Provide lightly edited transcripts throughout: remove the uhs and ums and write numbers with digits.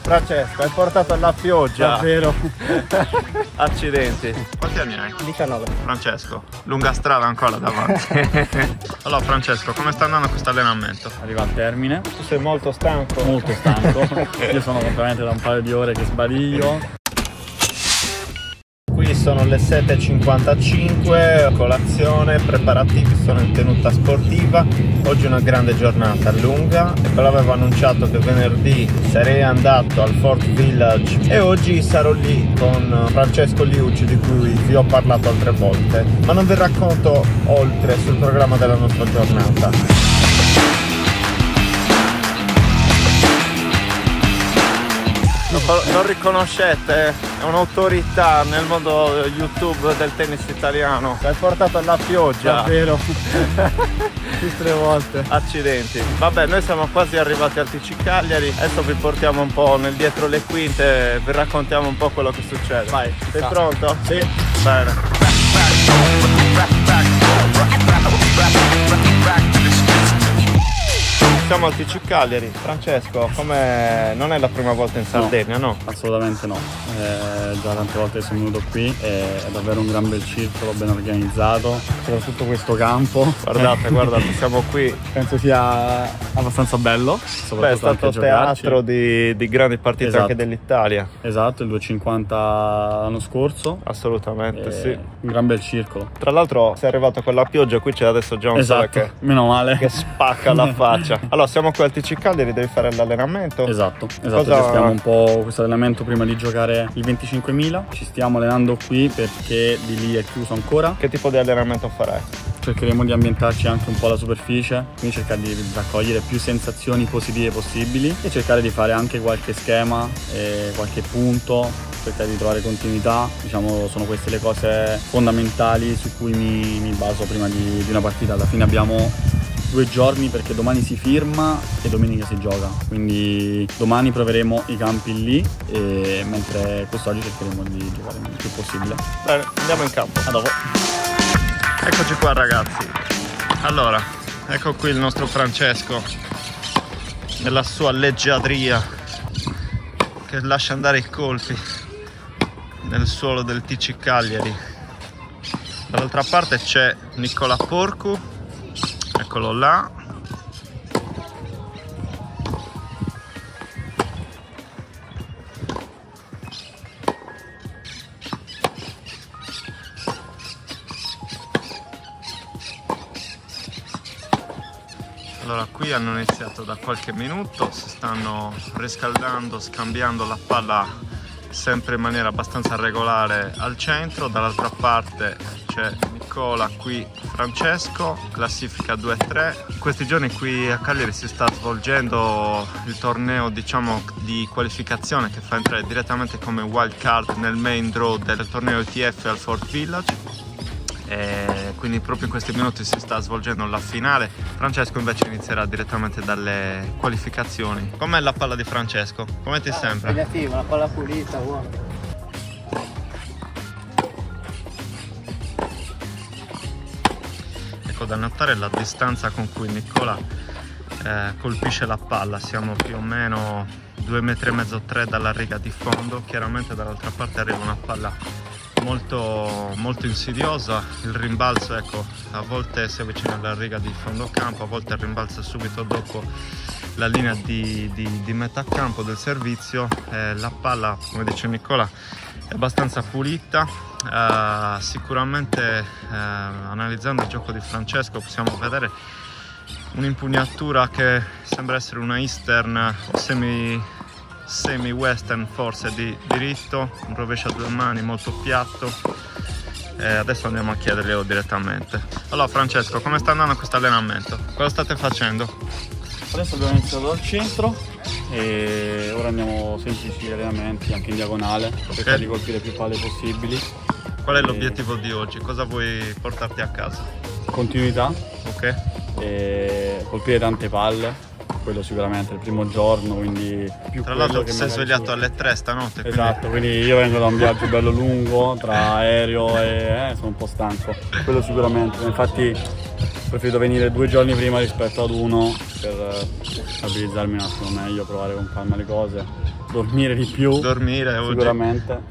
Francesco, hai portato alla pioggia. Davvero? Accidenti. Quanti anni hai? 19. Francesco, lunga strada ancora davanti. Allora Francesco, come sta andando questo allenamento? Arriva al termine. Tu sei molto stanco? Molto stanco. Io sono completamente da un paio di ore che sbadiglio. Qui sono le 7:55, colazione, preparativi, sono in tenuta sportiva. Oggi è una grande giornata, lunga, e ve l'avevo annunciato che venerdì sarei andato al Fort Village e oggi sarò lì con Francesco Liucci, di cui vi ho parlato altre volte, ma non vi racconto oltre sul programma della nostra giornata. Lo riconoscete? È un'autorità nel mondo YouTube del tennis italiano. L'hai portato alla pioggia. Davvero? 3 volte. Accidenti. Vabbè, noi siamo quasi arrivati al TC Cagliari. Adesso vi portiamo un po' nel dietro le quinte e vi raccontiamo un po' quello che succede. Vai. Sei pronto? Sì. Bene. Siamo al TC Cagliari. Francesco, come non è la prima volta in Sardegna, no? Assolutamente no. Già tante volte sono venuto qui, è davvero un gran bel circolo, ben organizzato, soprattutto questo campo. Guardate, siamo qui. Penso sia abbastanza bello. Beh, è stato teatro di grandi partite, esatto, anche dell'Italia. Esatto, il 250 l'anno scorso. Assolutamente, sì. Un gran bel circolo. Tra l'altro sei arrivato con la pioggia, qui c'è adesso già un sole meno male, che spacca la faccia. Allora, siamo qui al TC Cagliari, devi fare l'allenamento. Esatto. Gestiamo un po' questo allenamento prima di giocare il 25.000. Ci stiamo allenando qui perché di lì è chiuso ancora. Che tipo di allenamento farai? Cercheremo di ambientarci anche un po' alla superficie, quindi cercare di raccogliere più sensazioni positive possibili e cercare di fare anche qualche schema e qualche punto, cercare di trovare continuità. Diciamo, sono queste le cose fondamentali su cui mi baso prima di una partita. Alla fine abbiamo 2 giorni perché domani si firma e domenica si gioca, quindi domani proveremo i campi lì, mentre quest'oggi cercheremo di giocare il più possibile. Bene, andiamo in campo. A dopo. Eccoci qua ragazzi. Allora, ecco qui il nostro Francesco nella sua leggiadria che lascia andare i colpi nel suolo del TC Cagliari. Dall'altra parte c'è Nicola Porcu, eccolo là. Allora, qui hanno iniziato da qualche minuto, si stanno riscaldando, scambiando la palla sempre in maniera abbastanza regolare al centro. Dall'altra parte c'è Nicola, qui Francesco, classifica 2-3. In questi giorni qui a Cagliari si sta svolgendo il torneo, diciamo, di qualificazione che fa entrare direttamente come wild card nel main draw del torneo ETF al Fort Village. Quindi proprio in questi minuti si sta svolgendo la finale. Francesco invece inizierà direttamente dalle qualificazioni. Com'è la palla di Francesco? Come ti sembra? Negativa, la palla pulita, buona. Ecco, da notare la distanza con cui Nicola colpisce la palla. Siamo più o meno 2,5 metri, 3 dalla riga di fondo. Chiaramente dall'altra parte arriva una palla molto insidiosa. Il rimbalzo, ecco, a volte si avvicina alla riga di fondo campo, a volte rimbalza subito dopo la linea di metà campo del servizio. La palla, come dice Nicola, è abbastanza pulita. Sicuramente analizzando il gioco di Francesco possiamo vedere un'impugnatura che sembra essere una eastern o semi western, forse di diritto, un rovescio a 2 mani molto piatto. Adesso andiamo a chiederglielo direttamente. Allora Francesco, come sta andando questo allenamento? Cosa state facendo? Adesso abbiamo iniziato dal centro e ora andiamo semplici allenamenti anche in diagonale, per cercare di colpire più palle possibili. Qual è l'obiettivo di oggi? Cosa vuoi portarti a casa? Continuità, ok, e colpire tante palle. Quello sicuramente il primo giorno, quindi più. Tra l'altro ti sei svegliato alle 3 stanotte, quindi... Esatto, quindi io vengo da un viaggio bello lungo tra aereo e sono un po' stanco, quello sicuramente. Infatti ho preferito venire 2 giorni prima rispetto ad uno per stabilizzarmi un attimo meglio, provare con calma le cose dormire di più. Dormire sicuramente. Oggi.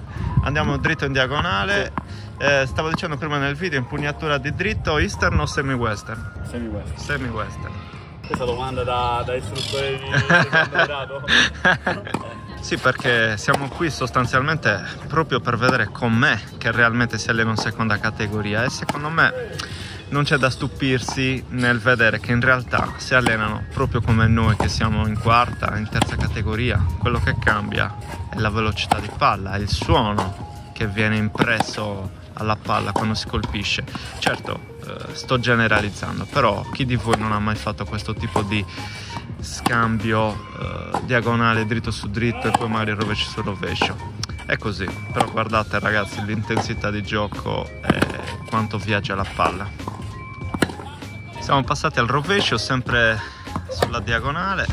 Andiamo dritto in diagonale. Sì. Stavo dicendo prima nel video, impugnatura di dritto, eastern o semi-western? Semi-western. Semi-western. Questa domanda da istruttore di campionato. Sì, perché siamo qui sostanzialmente proprio per vedere com'è che realmente si allena in seconda categoria, e secondo me non c'è da stupirsi nel vedere che in realtà si allenano proprio come noi che siamo in quarta, in terza categoria. Quello che cambia è la velocità di palla, è il suono che viene impresso alla palla quando si colpisce. Certo, sto generalizzando, però chi di voi non ha mai fatto questo tipo di scambio diagonale dritto su dritto e poi magari rovescio su rovescio? È così, però guardate ragazzi l'intensità di gioco e quanto viaggia la palla. Siamo passati al rovescio, sempre sulla diagonale.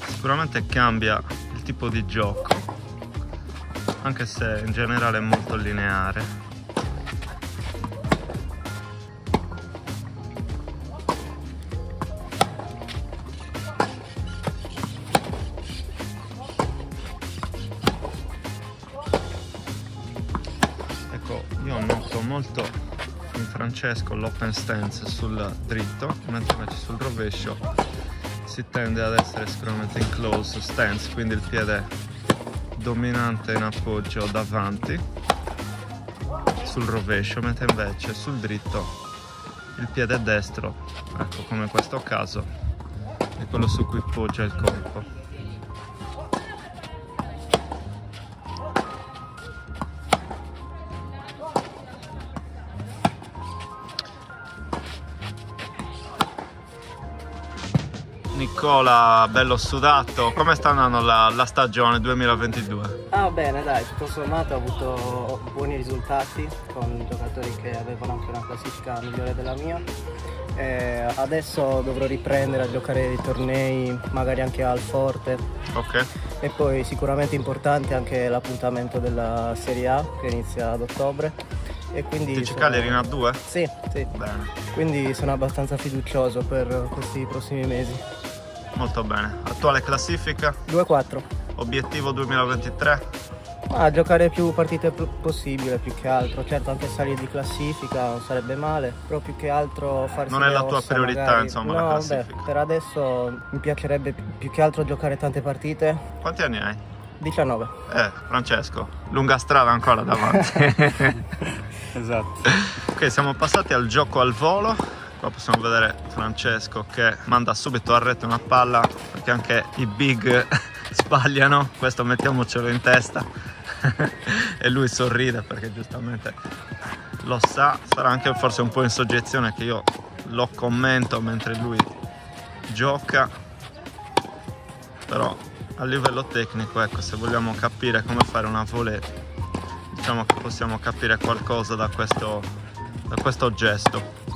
Sicuramente cambia il tipo di gioco, anche se in generale è molto lineare. Ecco, io noto molto in Francesco l'open stance sul dritto, mentre invece sul rovescio si tende ad essere sicuramente in close stance, quindi il piede dominante in appoggio davanti sul rovescio, mentre invece sul dritto il piede destro, ecco come in questo caso, è quello su cui poggia il corpo. Nicola, bello sudato, come sta andando la stagione 2022? Bene dai, tutto sommato ho avuto buoni risultati con giocatori che avevano anche una classifica migliore della mia. Adesso dovrò riprendere a giocare i tornei, magari anche al Forte. Ok. E poi sicuramente importante anche l'appuntamento della Serie A che inizia ad ottobre. E quindi Ti Cagliari in A2? Sì, sì. Bene. Quindi sono abbastanza fiducioso per questi prossimi mesi. Molto bene. Attuale classifica? 2-4. Obiettivo 2023? Giocare più partite possibile, più che altro. Certo, anche salire di classifica non sarebbe male, però più che altro farsi non è la tua priorità, magari. Insomma, no, la classifica. Beh, per adesso mi piacerebbe più che altro giocare tante partite. Quanti anni hai? 19. Francesco, lunga strada ancora davanti. Esatto. Ok, siamo passati al gioco al volo. Qua possiamo vedere Francesco che manda subito a rete una palla, perché anche i big sbagliano, questo mettiamocelo in testa. E lui sorride perché giustamente lo sa. Sarà anche forse un po' in soggezione che io lo commento mentre lui gioca, però a livello tecnico, ecco, se vogliamo capire come fare una volée, diciamo che possiamo capire qualcosa da questo gesto.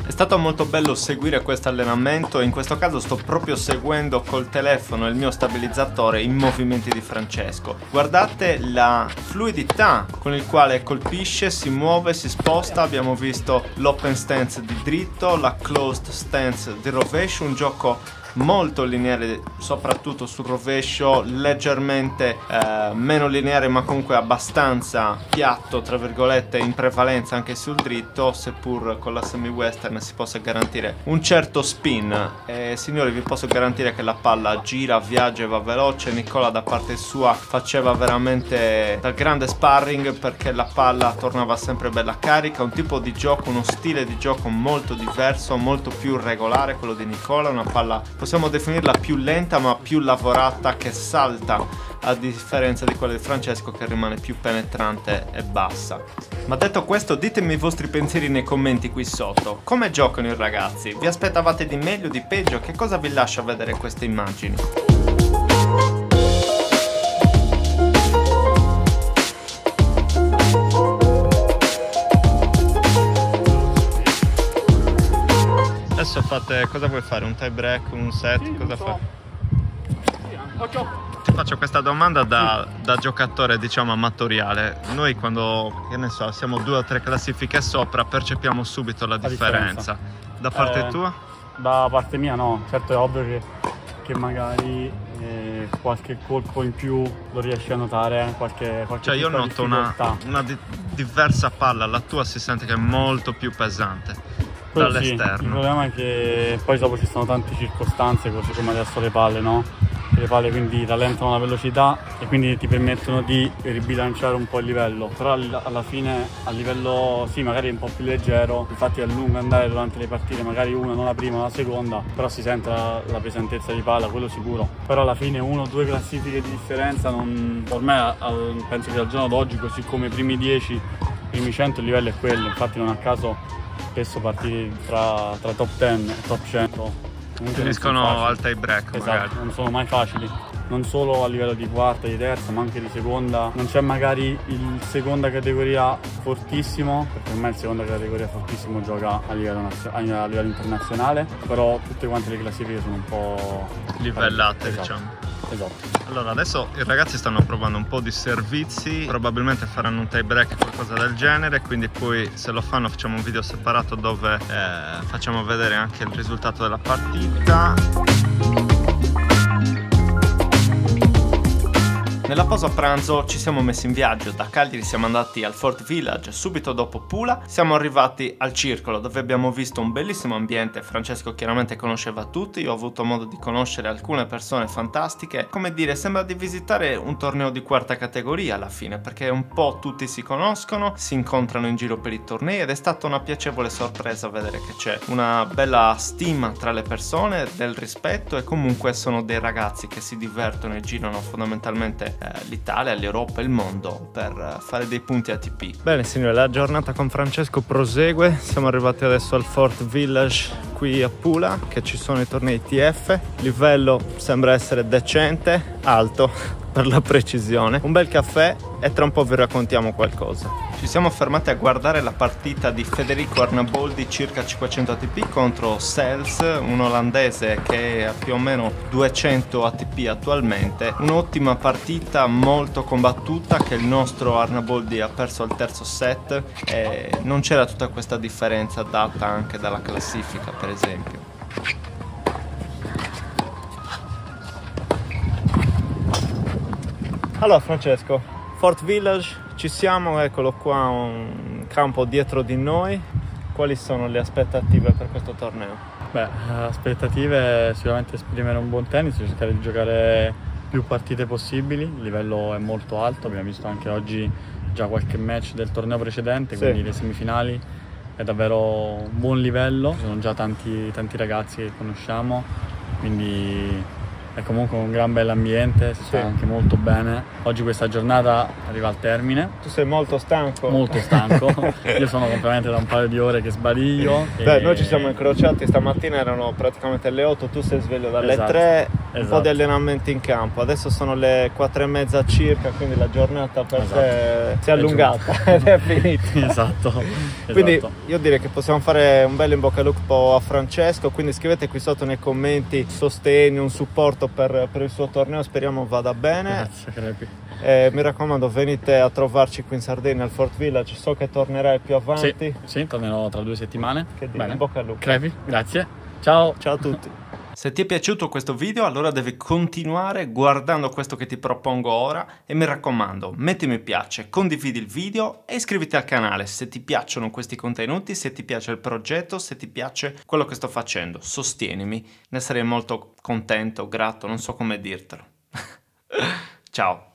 È stato molto bello seguire questo allenamento, in questo caso sto proprio seguendo col telefono il mio stabilizzatore i movimenti di Francesco. Guardate la fluidità con il quale colpisce, si muove, si sposta. Abbiamo visto l'open stance di dritto, la closed stance di rovescio, un gioco molto lineare soprattutto sul rovescio, leggermente meno lineare ma comunque abbastanza piatto tra virgolette in prevalenza anche sul dritto, seppur con la semi western si possa garantire un certo spin. Signori, vi posso garantire che la palla gira, viaggia e va veloce. Nicola da parte sua faceva veramente da grande sparring perché la palla tornava sempre bella carica, un tipo di gioco, uno stile di gioco molto diverso, molto più regolare quello di Nicola, una palla possiamo definirla più lenta ma più lavorata, che salta, a differenza di quella di Francesco che rimane più penetrante e bassa. Ma detto questo, ditemi i vostri pensieri nei commenti qui sotto. Come giocano i ragazzi? Vi aspettavate di meglio, di peggio? Che cosa vi lascia vedere queste immagini? Adesso fate, cosa vuoi fare? Un tie break, un set? Sì, cosa fai? Occhio. Ti faccio questa domanda da giocatore, diciamo, amatoriale. Noi quando, che ne so, siamo 2 o 3 classifiche sopra, percepiamo subito la differenza. Da parte tua? Da parte mia no, certo è ovvio che magari qualche colpo in più lo riesci a notare, qualche Cioè io noto una diversa palla, la tua si sente che è molto più pesante dall'esterno. Sì, il problema è che poi dopo ci sono tante circostanze, così come adesso le palle, no? Le palle quindi rallentano la velocità e quindi ti permettono di ribilanciare un po' il livello, però alla fine a livello sì magari un po' più leggero, infatti a lungo andare durante le partite, magari una non la prima, la seconda, però si sente la pesantezza di palla, quello sicuro. Però alla fine 1 o 2 classifiche di differenza per me penso che al giorno d'oggi, così come i primi 10, i primi 100 il livello è quello, infatti non a caso spesso partite tra top 10 e top 100 finiscono al tie break. Esatto, magari non sono mai facili, non solo a livello di quarta, di terza, ma anche di seconda. Non c'è magari il seconda categoria fortissimo, perché ormai il seconda categoria fortissimo gioca a livello internazionale, però tutte quante le classifiche sono un po' livellate, esatto. diciamo. Esatto. Allora adesso i ragazzi stanno provando un po' di servizi, probabilmente faranno un tie break o qualcosa del genere, quindi poi se lo fanno facciamo un video separato dove facciamo vedere anche il risultato della partita. Nella pausa pranzo ci siamo messi in viaggio, da Cagliari siamo andati al Fort Village, subito dopo Pula siamo arrivati al Circolo dove abbiamo visto un bellissimo ambiente. Francesco chiaramente conosceva tutti, io ho avuto modo di conoscere alcune persone fantastiche, come dire, sembra di visitare un torneo di quarta categoria alla fine, perché un po' tutti si conoscono, si incontrano in giro per i tornei ed è stata una piacevole sorpresa vedere che c'è una bella stima tra le persone, del rispetto e comunque sono dei ragazzi che si divertono e girano fondamentalmente l'Italia, l'Europa e il mondo per fare dei punti ATP. Bene signori, la giornata con Francesco prosegue, siamo arrivati adesso al Fort Village qui a Pula, che ci sono i tornei TF, il livello sembra essere decente, alto per la precisione, un bel caffè e tra un po' vi raccontiamo qualcosa. Ci siamo fermati a guardare la partita di Federico Arnaboldi, circa 500 ATP, contro Sels, un olandese che ha più o meno 200 ATP attualmente. Un'ottima partita molto combattuta che il nostro Arnaboldi ha perso al terzo set e non c'era tutta questa differenza data anche dalla classifica, per esempio. Allora Francesco, Fort Village, ci siamo, eccolo qua, un campo dietro di noi. Quali sono le aspettative per questo torneo? Beh, aspettative sicuramente esprimere un buon tennis, cercare di giocare più partite possibili, il livello è molto alto, abbiamo visto anche oggi già qualche match del torneo precedente, quindi le semifinali è davvero un buon livello, ci sono già tanti ragazzi che conosciamo, quindi è comunque un gran bell'ambiente, si sta anche molto bene. Oggi questa giornata arriva al termine. Tu sei molto stanco? Molto stanco. Io sono completamente da un paio di ore che sbadiglio. Beh, noi ci siamo incrociati stamattina, erano praticamente le 8, tu sei sveglio dalle 3, un po' di allenamenti in campo. Adesso sono le 4:30 circa, quindi la giornata per te si è allungata ed è finita. Esatto. Quindi io direi che possiamo fare un bel in bocca al lupo a Francesco, quindi scrivete qui sotto nei commenti sostegno, un supporto per il suo torneo, speriamo vada bene. Grazie Crepi. Mi raccomando, venite a trovarci qui in Sardegna al Fort Village, so che tornerai più avanti. Sì, tornerò tra 2 settimane. Che dire, in bocca al lupo. Crepi, grazie. Ciao. Ciao a tutti. Se ti è piaciuto questo video allora devi continuare guardando questo che ti propongo ora e mi raccomando metti mi piace, condividi il video e iscriviti al canale se ti piacciono questi contenuti, se ti piace il progetto, se ti piace quello che sto facendo, sostienimi, ne sarei molto contento, grato, non so come dirtelo. Ciao!